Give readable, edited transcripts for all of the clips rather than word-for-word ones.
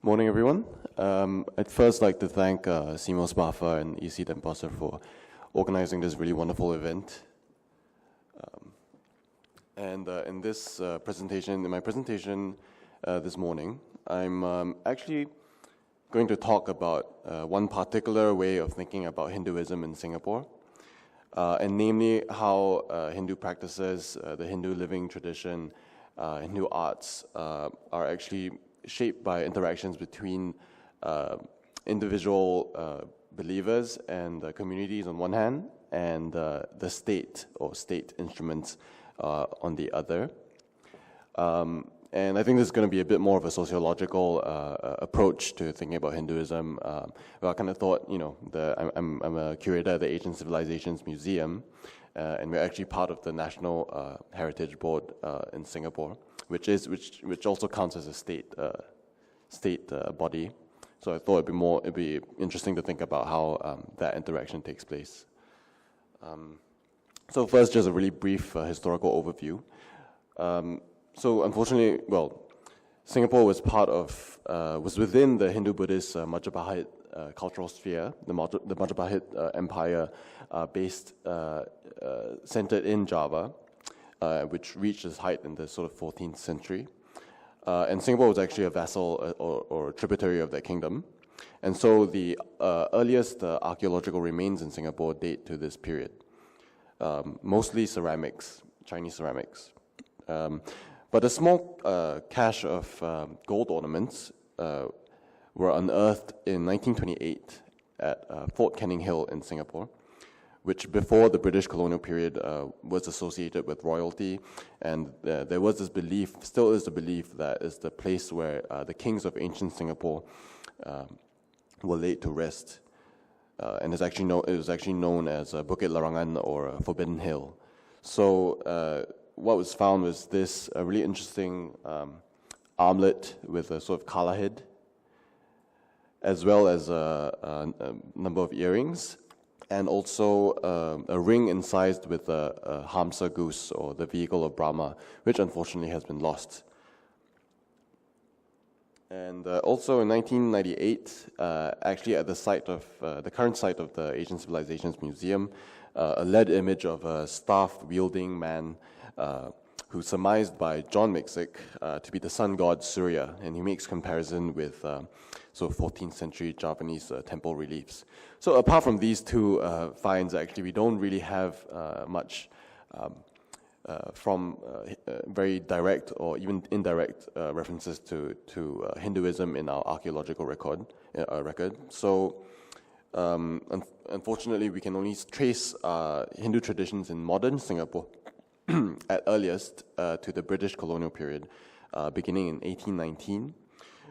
Morning, everyone. I'd first like to thank Simo Spafa and EC Denpasar for organizing this really wonderful event. In my presentation this morning, I'm actually going to talk about one particular way of thinking about Hinduism in Singapore, and namely how Hindu practices, the Hindu living tradition, Hindu arts are actually shaped by interactions between individual believers and communities on one hand, and the state or state instruments on the other. And I think this is going to be a bit more of a sociological approach to thinking about Hinduism. I kind of thought, I'm a curator at the Asian Civilisations Museum, and we're actually part of the National Heritage Board in Singapore, which also counts as a state body. So I thought it'd be interesting to think about how that interaction takes place. So first, just a really brief historical overview. So unfortunately, Singapore was was within the Hindu-Buddhist Majapahit cultural sphere, the Majapahit Empire centered in Java, which reached its height in the sort of 14th century. And Singapore was actually a vassal or tributary of that kingdom. And so the earliest archaeological remains in Singapore date to this period. Mostly ceramics, Chinese ceramics. But a small cache of gold ornaments were unearthed in 1928 at Fort Canning Hill in Singapore, which before the British colonial period was associated with royalty, and there was this belief, still is the belief, that is the place where the kings of ancient Singapore were laid to rest, and it was actually known as Bukit Larangan, or Forbidden Hill. So what was found was this really interesting armlet with a sort of kala head, as well as a number of earrings, and also a ring incised with a Hamsa goose, or the vehicle of Brahma, which unfortunately has been lost. And also in 1998, actually at the site of the current site of the Asian Civilisations Museum, a lead image of a staff-wielding man who's surmised by John Mixick to be the sun god Surya, and he makes comparison with 14th century Javanese temple reliefs. So apart from these two finds, actually we don't really have much from very direct or even indirect references to Hinduism in our archaeological record. So unfortunately, we can only trace Hindu traditions in modern Singapore at earliest to the British colonial period, beginning in 1819,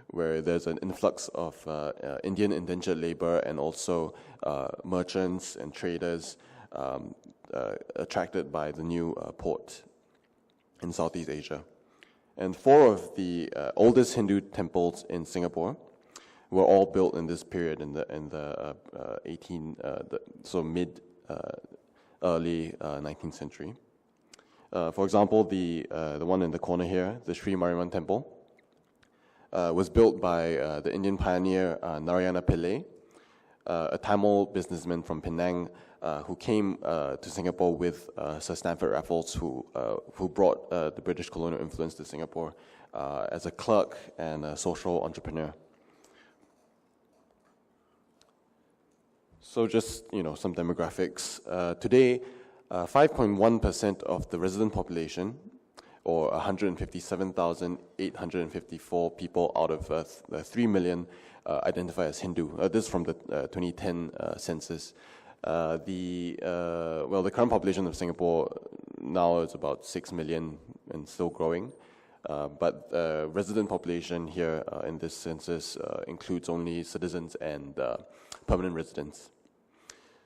where there's an influx of Indian indentured labor and also merchants and traders attracted by the new port in Southeast Asia. And 4 of the oldest Hindu temples in Singapore were all built in this period in the early 19th century. For example, the one in the corner here, the Sri Mariamman Temple, was built by the Indian pioneer Narayana Pillai, a Tamil businessman from Penang who came to Singapore with Sir Stamford Raffles, who brought the British colonial influence to Singapore as a clerk and a social entrepreneur. So just some demographics. Today, 5.1% of the resident population, or 157,854 people out of 3 million, identify as Hindu. This is from the 2010 census. The current population of Singapore now is about 6 million and still growing. But resident population here in this census includes only citizens and permanent residents.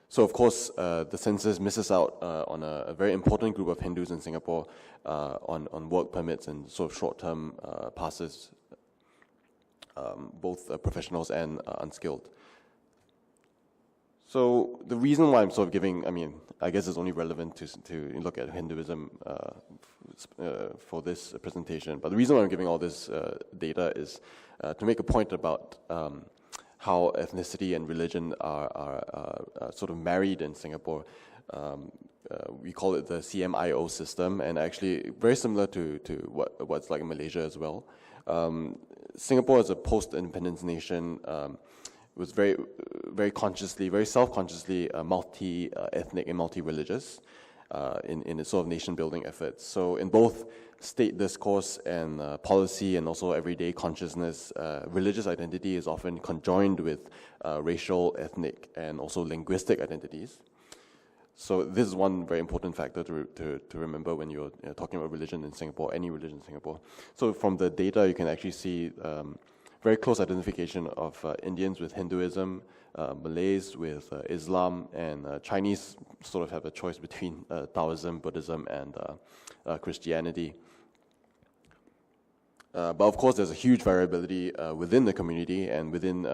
So of course, the census misses out on a very important group of Hindus in Singapore on work permits and sort of short-term passes, both professionals and unskilled. So the reason why I'm sort of giving, I guess it's only relevant to look at Hinduism for this presentation, but the reason why I'm giving all this data is to make a point about how ethnicity and religion are sort of married in Singapore. We call it the CMIO system, and actually very similar to what's like in Malaysia as well. Singapore as a post-independence nation was very consciously, very self-consciously multi-ethnic and multi-religious in its sort of nation-building efforts. So in both state discourse and policy and also everyday consciousness, religious identity is often conjoined with racial, ethnic, and also linguistic identities. So this is one very important factor to remember when you're talking about religion in Singapore, any religion in Singapore. So from the data, you can actually see very close identification of Indians with Hinduism, Malays with Islam, and Chinese sort of have a choice between Taoism, Buddhism, and Christianity. But of course, there's a huge variability within the community and within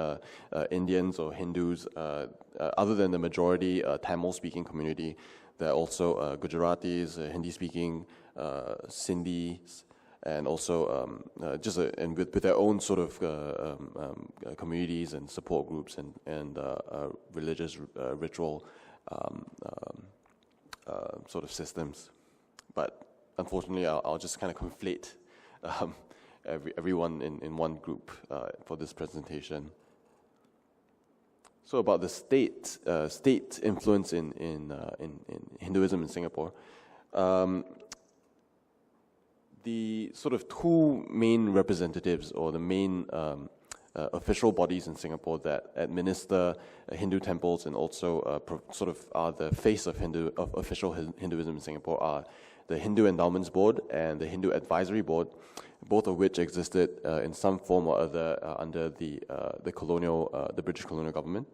Indians or Hindus. Other than the majority Tamil-speaking community, there are also Gujaratis, Hindi-speaking, Sindhis, and also and with their own sort of communities and support groups and religious ritual sort of systems. But unfortunately, I'll just kind of conflate everyone in one group for this presentation. So about the state influence in Hinduism in Singapore. The sort of two main representatives or the main official bodies in Singapore that administer Hindu temples and also sort of are the face of official Hinduism in Singapore are the Hindu Endowments Board and the Hindu Advisory Board, both of which existed in some form or other under the British colonial government.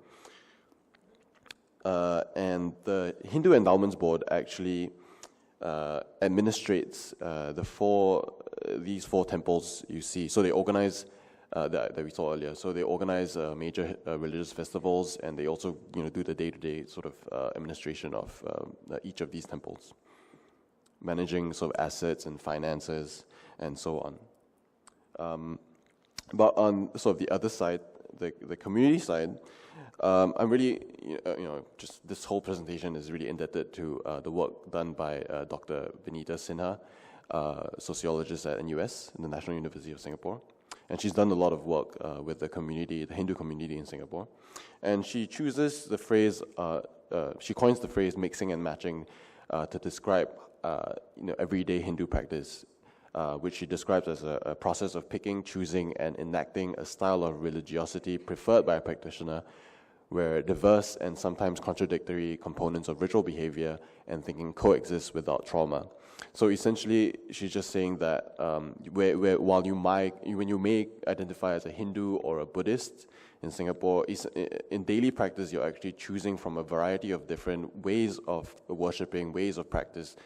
And the Hindu Endowments Board actually administrates these four temples you see. So they organize that we saw earlier. So they organize major religious festivals, and they also do the day-to-day sort of administration of each of these temples, managing sort of assets and finances and so on. But on sort of the other side, the community side, I'm really, just this whole presentation is really indebted to the work done by Dr. Vinita Sinha, sociologist at NUS, the National University of Singapore. And she's done a lot of work with the community, the Hindu community in Singapore. And she chooses the phrase, she coins the phrase mixing and matching to describe, everyday Hindu practice, which she describes as a process of picking, choosing, and enacting a style of religiosity preferred by a practitioner, where diverse and sometimes contradictory components of ritual behavior and thinking coexist without trauma. So essentially, she's just saying that when you may identify as a Hindu or a Buddhist in Singapore, in daily practice, you're actually choosing from a variety of different ways of worshipping, ways of practice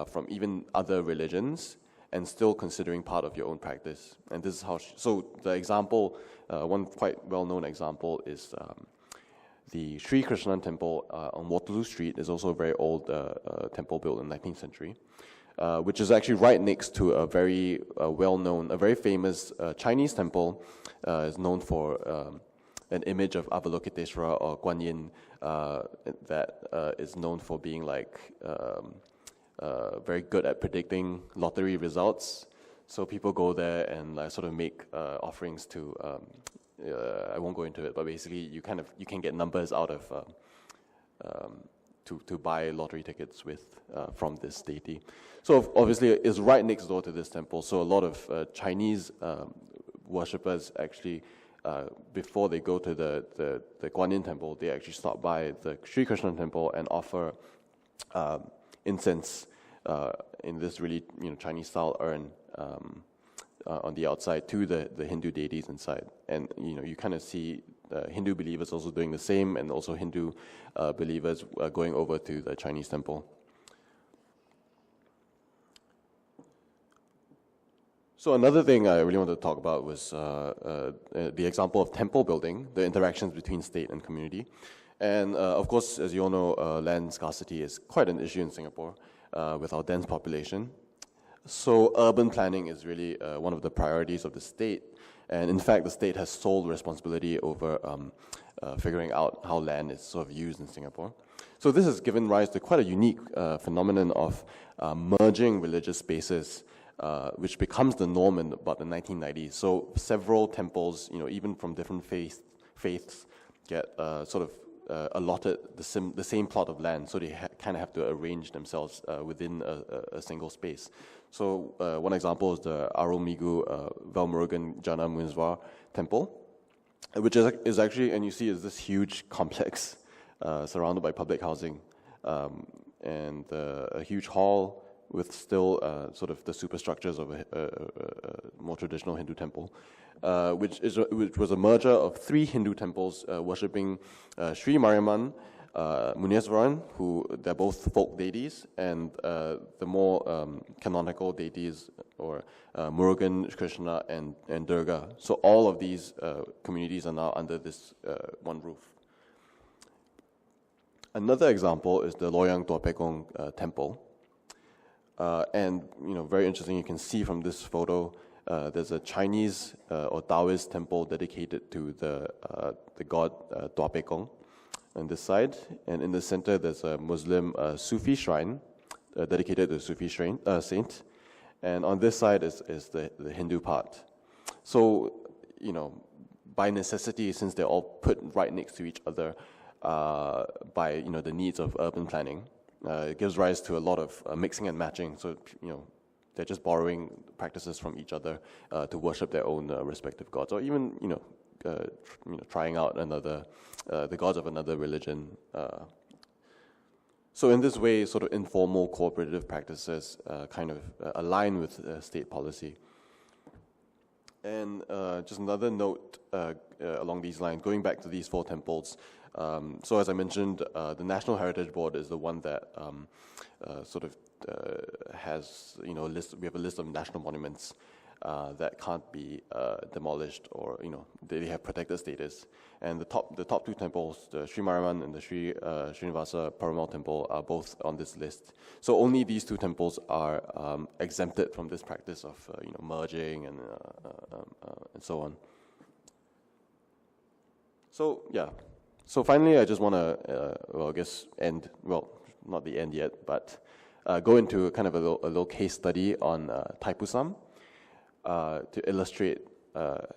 from even other religions, and still considering part of your own practice. And this is how so the example, one quite well-known example is the Sri Krishnan Temple on Waterloo Street is also a very old temple built in the 19th century, which is actually right next to a very well-known, a very famous Chinese temple. Is known for an image of Avalokiteshvara or Guan Yin that is known for being like very good at predicting lottery results. So people go there and sort of make offerings to. I won't go into it, but basically you can get numbers out of to buy lottery tickets with from this deity. So obviously it's right next door to this temple. So a lot of Chinese worshippers actually, before they go to the Guan Yin temple, they actually stop by the Sri Krishnan temple and offer incense in this really Chinese style urn on the outside to the Hindu deities inside. And you kind of see Hindu believers also doing the same, and also Hindu believers going over to the Chinese temple. So another thing I really wanted to talk about was the example of temple building, the interactions between state and community. And of course, as you all know, land scarcity is quite an issue in Singapore with our dense population. So urban planning is really one of the priorities of the state. And in fact, the state has sole responsibility over figuring out how land is sort of used in Singapore. So this has given rise to quite a unique phenomenon of merging religious spaces, which becomes the norm in about the 1990s. So several temples, even from different faiths, get sort of allotted the same plot of land, so they kind of have to arrange themselves within a single space. So one example is the Aromigu Velmurugan Jana Muizwa Temple, which is actually, and you see, is this huge complex surrounded by public housing and a huge hall with still sort of the superstructures of a more traditional Hindu temple, which was a merger of 3 Hindu temples worshipping Sri Mariamman, Muneeswaran, who they're both folk deities, and the more canonical deities, or Murugan, Krishna, and Durga. So all of these communities are now under this one roof. Another example is the Loyang Tua Pekong Temple. And very interesting, you can see from this photo, there's a Chinese or Taoist temple dedicated to the god Tua Pekong on this side, and in the center there's a Muslim Sufi shrine dedicated to a Sufi saint, and on this side is the Hindu part. So, by necessity, since they're all put right next to each other by the needs of urban planning, it gives rise to a lot of mixing and matching. So, they're just borrowing practices from each other to worship their own respective gods, or even trying out the gods of another religion. So in this way, sort of informal cooperative practices kind of align with state policy. And just another note along these lines, going back to these 4 temples. So as I mentioned, the National Heritage Board is the one that sort of has a list. We have a list of national monuments that can't be demolished, or they have protected status. And the top 2 temples, the Sri Mariamman and the Srinivasa Perumal Temple, are both on this list. So only these 2 temples are exempted from this practice of merging and so on. So yeah. So finally, I just want to end. Well, not the end yet, but go into kind of a little case study on Thaipusam to illustrate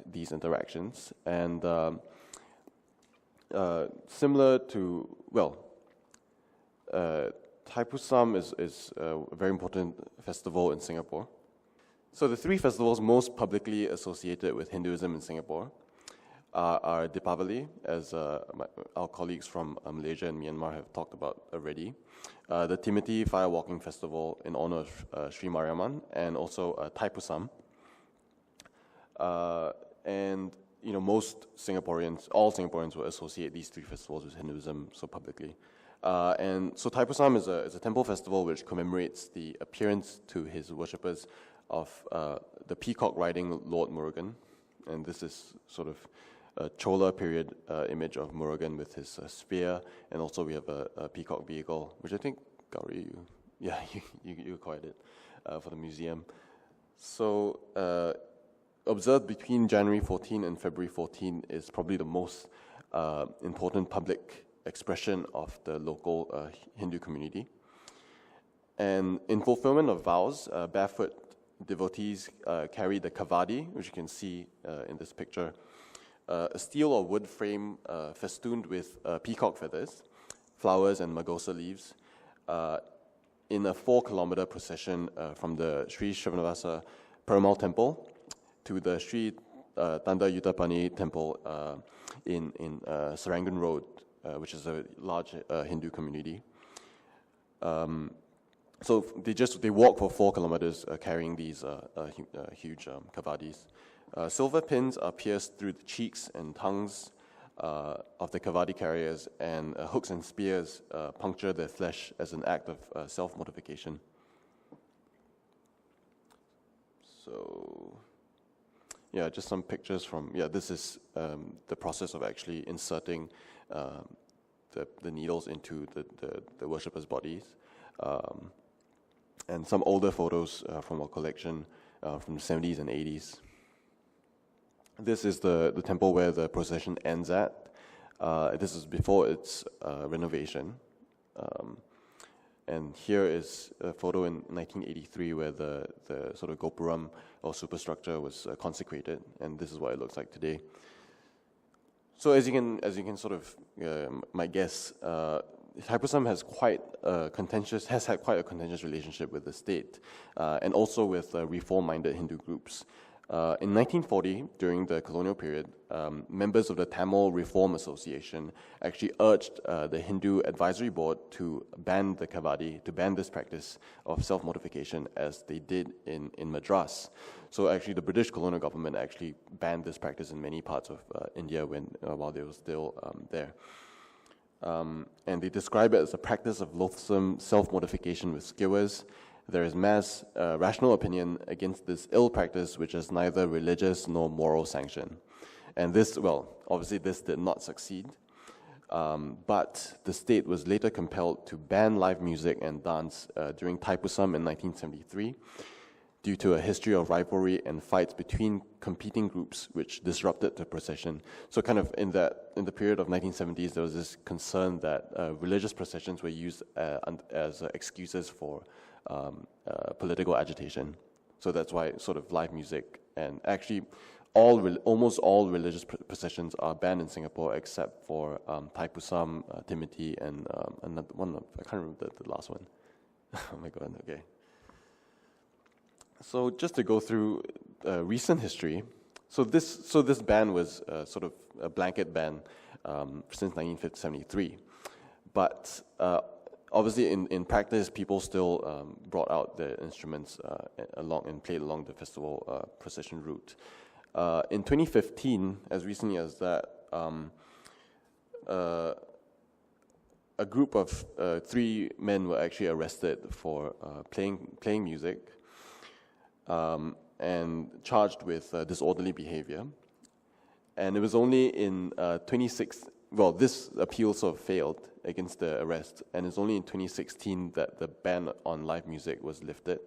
these interactions. And similar to, Thaipusam is a very important festival in Singapore. So the 3 festivals most publicly associated with Hinduism in Singapore are Deepavali, as our colleagues from Malaysia and Myanmar have talked about already, the Timothy Fire Walking Festival in honor of Sri Mariamman, and also Thaipusam. And most Singaporeans, all Singaporeans, will associate these 3 festivals with Hinduism so publicly. And so Thaipusam is a temple festival which commemorates the appearance to his worshippers of the peacock riding Lord Murugan, and this is sort of a Chola period image of Murugan with his spear, and also we have a peacock vehicle, which I think, Gauri, you acquired it for the museum. So observed between January 14 and February 14 is probably the most important public expression of the local Hindu community. And in fulfillment of vows, barefoot devotees carry the kavadi, which you can see in this picture, a steel or wood frame festooned with peacock feathers, flowers, and magosa leaves, in a 4-kilometer procession from the Sri Srinivasa Perumal Temple to the Sri Tanda Yutapani Temple in Serangoon Road, which is a large Hindu community. So they walk for 4 kilometers carrying these huge kavadis. Silver pins are pierced through the cheeks and tongues of the kavadi carriers, and hooks and spears puncture their flesh as an act of self-mortification. So, yeah, just some pictures from, this is the process of actually inserting the needles into the worshippers' bodies. And some older photos from our collection from the 70s and 80s. This is the temple where the procession ends at. This is before its renovation. And here is a photo in 1983 where the sort of gopuram or superstructure was consecrated, and this is what it looks like today. So as you can sort of might guess, Thaipusam has had quite a contentious relationship with the state, and also with reform-minded Hindu groups. In 1940, during the colonial period, members of the Tamil Reform Association actually urged the Hindu Advisory Board to ban the kavadi, to ban this practice of self-mortification, as they did in Madras. So actually, the British colonial government actually banned this practice in many parts of India while they were still there. And they describe it as a practice of loathsome self-mortification with skewers. There is mass rational opinion against this ill practice, which has neither religious nor moral sanction. And this, well, obviously this did not succeed, but the state was later compelled to ban live music and dance during Thaipusam in 1973 due to a history of rivalry and fights between competing groups which disrupted the procession. So kind of in the period of 1970s, there was this concern that religious processions were used as excuses for political agitation. So that's why sort of live music, and actually almost all religious processions are banned in Singapore except for Thaipusam, Timothy, and another one. I can't remember the last one. Oh my god, okay. So just to go through recent history, so this ban was sort of a blanket ban since 1973, but obviously in practice, people still brought out their instruments along and played along the festival procession route. In 2015, as recently as that, a group of 3 men were actually arrested for playing music. And charged with disorderly behavior. And it was only in this appeal sort of failed against the arrest, and it's only in 2016 that the ban on live music was lifted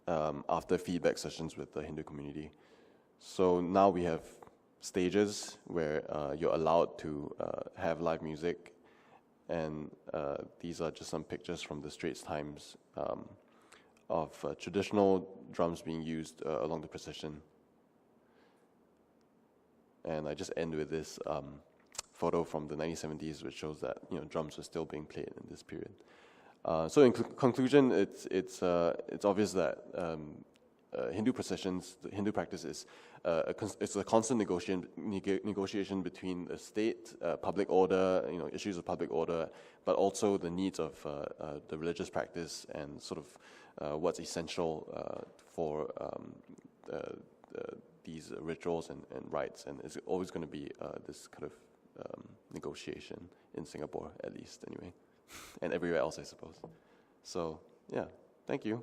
after feedback sessions with the Hindu community. So now we have stages where you're allowed to have live music, and these are just some pictures from the Straits Times of traditional drums being used along the procession. And I just end with this photo from the 1970s, which shows that drums were still being played in this period. So in conclusion, it's obvious that Hindu processions, the Hindu practice is it's a constant negotiation between the state, public order, issues of public order, but also the needs of the religious practice and sort of what's essential for these rituals and rites, and it's always going to be this kind of negotiation in Singapore, at least anyway, and everywhere else, I suppose. So yeah, thank you.